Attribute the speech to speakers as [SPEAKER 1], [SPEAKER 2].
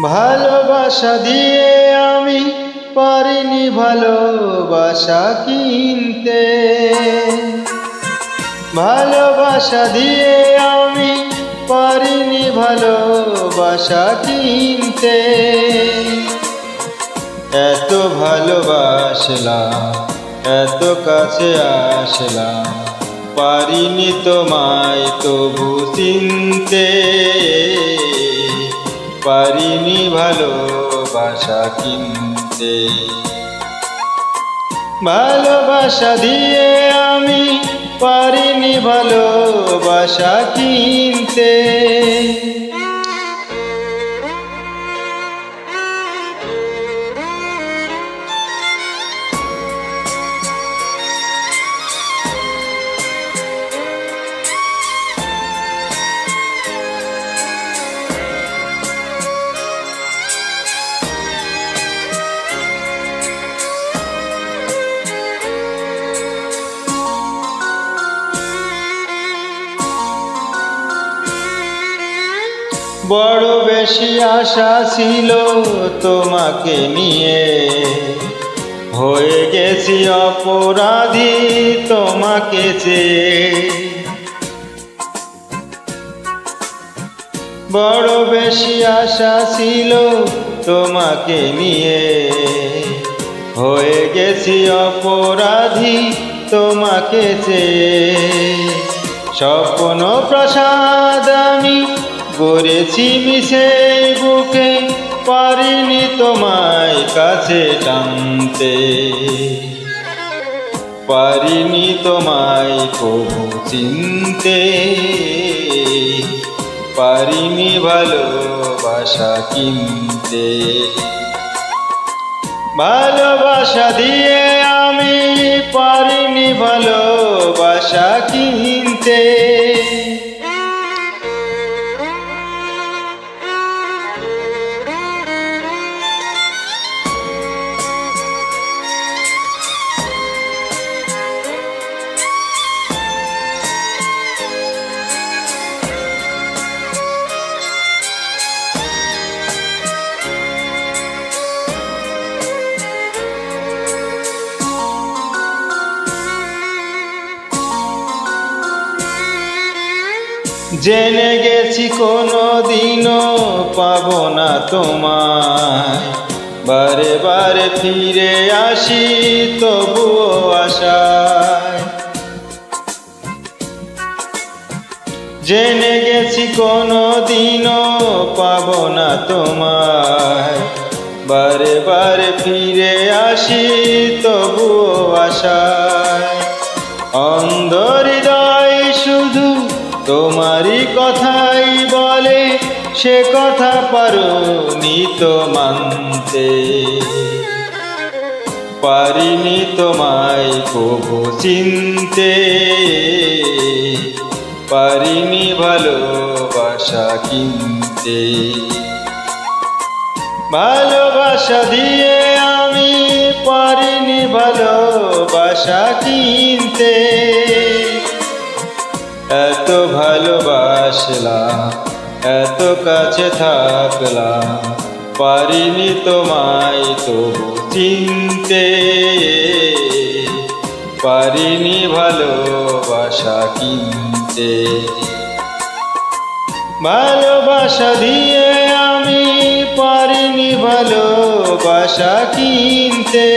[SPEAKER 1] ভালোবাসা দিয়ে আমি পারিনি ভালোবাসা কিনতে, ভালোবাসা দিয়ে আমি পারিনি ভালোবাসা কিনতে। এত ভালোবাসলাম, এত কাছে আসলাম, পারিনি তোমায় তবু চিনতে, পারিনি ভালোবাসা কিনতে। ভালোবাসা দিয়ে আমি পারিনি ভালোবাসা কিনতে। বড় বেশি আশা ছিল তোমাকে নিয়ে, হয়ে গেছি অপরাধী তোমাকে চেয়ে। বড় বেশি আশা ছিল তোমাকে নিয়ে, হয়ে গেছি অপরাধী তোমাকে চেয়ে। স্বপ্ন প্রাসাদ আমি গড়েছি মিশে বুকে, পারিনি তোমায় কাছে টানতে, পারিনি তোমায় কবু চিনতে, পারিনি ভালোবাসা কিনতে। ভালোবাসা দিয়ে আমি পারিনি ভালোবাসা কিনতে। জেনে গেছি কোনোদিনও পাবো না তোমায়, বারে বারে ফিরে আসি তবুও আশায়। জেনে গেছি কোনোদিনও পাবো না তোমায়, বারে বারে ফিরে আসি তবুও আশায়। অন্ধ হৃদয় শুধু তোমারই কথাই বলে, সে কথা পারোনি তো মানতে, পারিনি তোমায় কবু চিনতে, পারিনি ভালোবাসা কিনতে। ভালোবাসা দিয়ে আমি পারিনি ভালোবাসা কিনতে। এত ভালোবাসলাম, এত কাছে থাকলাম, পারিনি তোমায় তবু চিনতে, পারিনি ভালোবাসা কিনতে। ভালোবাসা দিয়ে আমি পারিনি ভালোবাসা কিনতে।